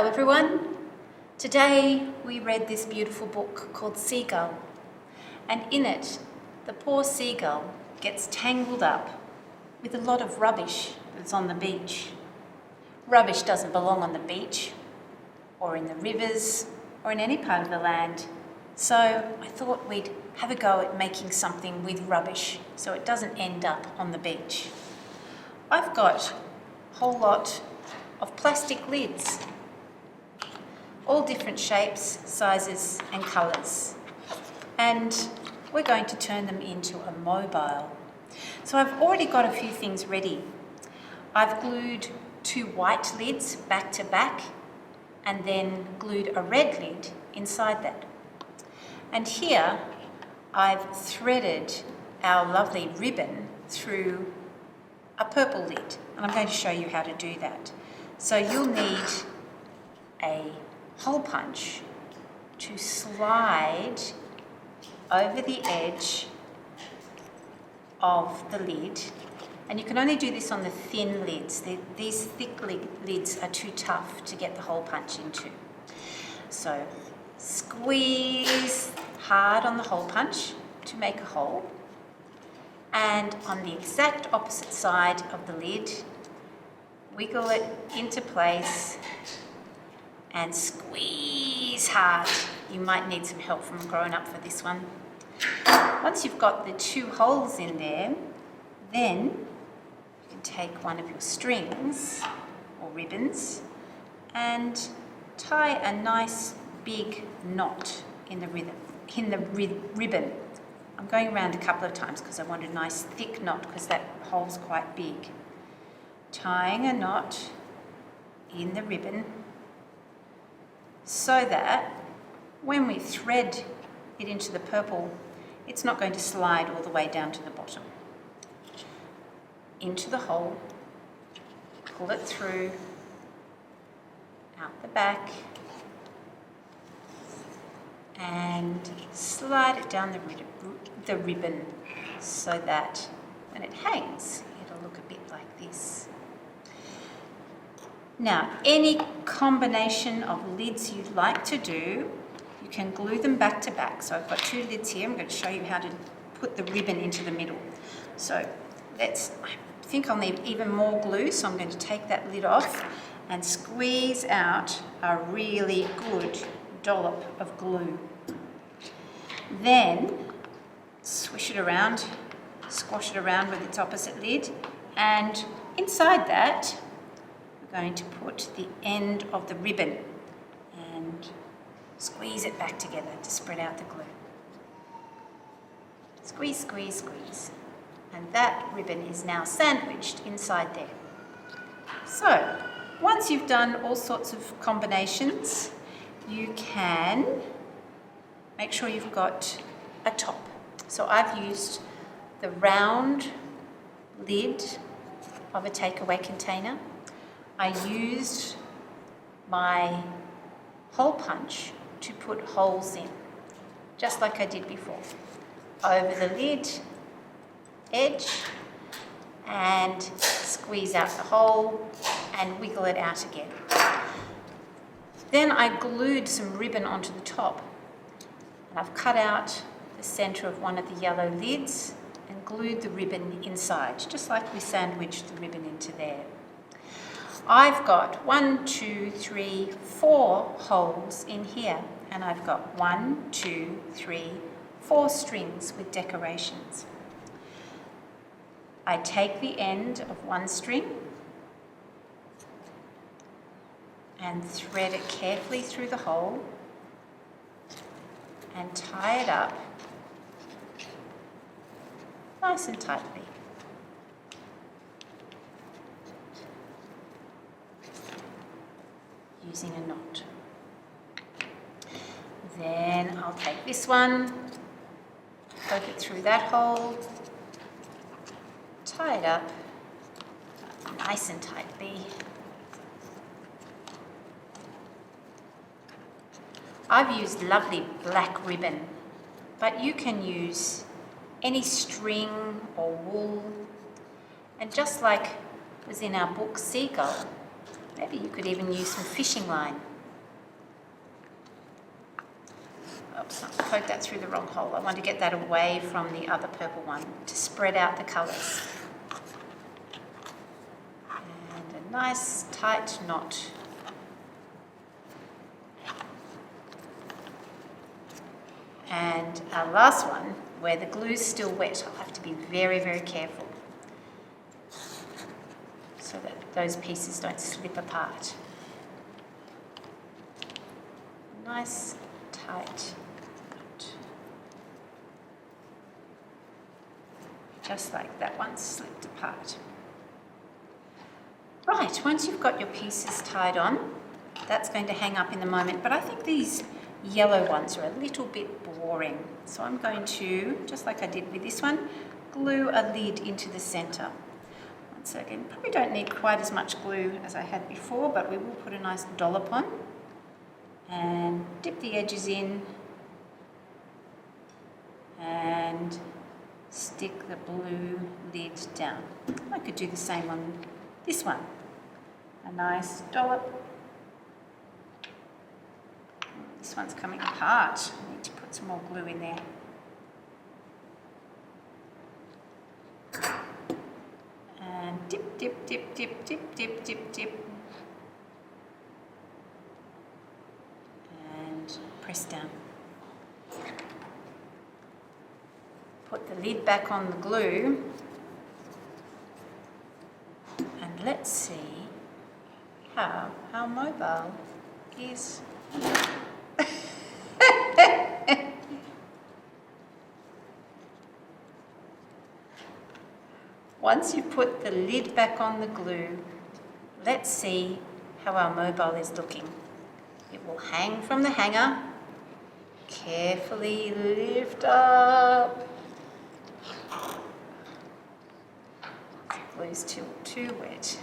Hello everyone. Today we read this beautiful book called Seagull, and in it the poor seagull gets tangled up with a lot of rubbish that's on the beach. Rubbish doesn't belong on the beach or in the rivers or in any part of the land, so I thought we'd have a go at making something with rubbish so it doesn't end up on the beach. I've got a whole lot of plastic lids, all different shapes, sizes and colours, and we're going to turn them into a mobile. So I've already got a few things ready. I've glued 2 white lids back to back and then glued a red lid inside that. And here I've threaded our lovely ribbon through a purple lid, and I'm going to show you how to do that. So you'll need a hole punch to slide over the edge of the lid, and you can only do this on the thin lids. These thick lids are too tough to get the hole punch into. So squeeze hard on the hole punch to make a hole, and on the exact opposite side of the lid, wiggle it into place and squeeze hard. You might need some help from a grown-up for this one. Once you've got the 2 holes in there, then you can take one of your strings or ribbons and tie a nice big knot in the ribbon. I'm going around a couple of times because I want a nice thick knot because that hole's quite big. Tying a knot in the ribbon so that when we thread it into the purple, it's not going to slide all the way down to the bottom. Into the hole, pull it through, out the back, and slide it down the ribbon so that when it hangs, it'll look a bit like this. Now, any combination of lids you'd like to do, you can glue them back to back. So I've got 2 lids here. I'm going to show you how to put the ribbon into the middle. So I think I'll need even more glue, so I'm going to take that lid off and squeeze out a really good dollop of glue. Then swish it around, squash it around with its opposite lid, and inside that we're going to put the end of the ribbon and squeeze it back together to spread out the glue. Squeeze, squeeze, squeeze. And that ribbon is now sandwiched inside there. So, once you've done all sorts of combinations, you can make sure you've got a top. So I've used the round lid of a takeaway container. I used my hole punch to put holes in, just like I did before. Over the lid, edge, and squeeze out the hole and wiggle it out again. Then I glued some ribbon onto the top, and I've cut out the centre of one of the yellow lids and glued the ribbon inside, just like we sandwiched the ribbon into there. I've got 1, 2, 3, 4 holes in here, and I've got 1, 2, 3, 4 strings with decorations. I take the end of one string and thread it carefully through the hole and tie it up nice and tightly. Using a knot. Then I'll take this one, poke it through that hole, tie it up nice and tightly. I've used lovely black ribbon, but you can use any string or wool. And just like was in our book Seagull, Maybe you could even use some fishing line. Oops, I poked that through the wrong hole. I want to get that away from the other purple one to spread out the colours. And a nice tight knot. And our last one, where the glue's still wet, I'll have to be very, very careful so that those pieces don't slip apart. Nice, tight knot. Just like that one slipped apart. Right, once you've got your pieces tied on, that's going to hang up in a moment, but I think these yellow ones are a little bit boring. So I'm going to, just like I did with this one, glue a lid into the centre. Once again, probably don't need quite as much glue as I had before, but we will put a nice dollop on and dip the edges in and stick the blue lid down. I could do the same on this one. A nice dollop. This one's coming apart. I need to put some more glue in there. And dip, dip, dip, dip, dip, dip, dip, dip. And press down. Put the lid back on the glue. And let's see how our mobile is. Once you put the lid back on the glue, let's see how our mobile is looking. It will hang from the hanger. Carefully lift up. The glue's still too wet.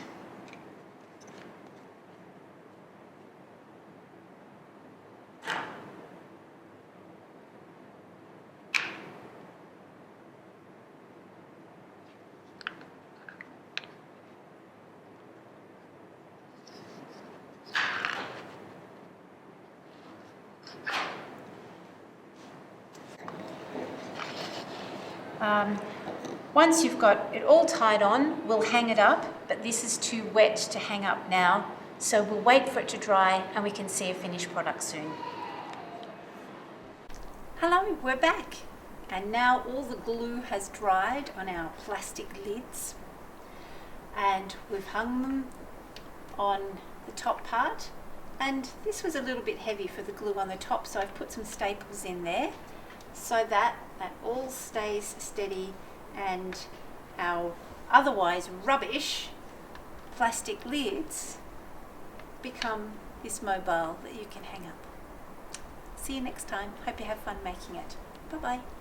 Once you've got it all tied on, we'll hang it up, but this is too wet to hang up now, so we'll wait for it to dry and we can see a finished product soon. Hello, we're back, and now all the glue has dried on our plastic lids, and we've hung them on the top part, and this was a little bit heavy for the glue on the top, so I've put some staples in there so that all stays steady and our otherwise rubbish plastic lids become this mobile that you can hang up. See you next time. Hope you have fun making it. Bye bye.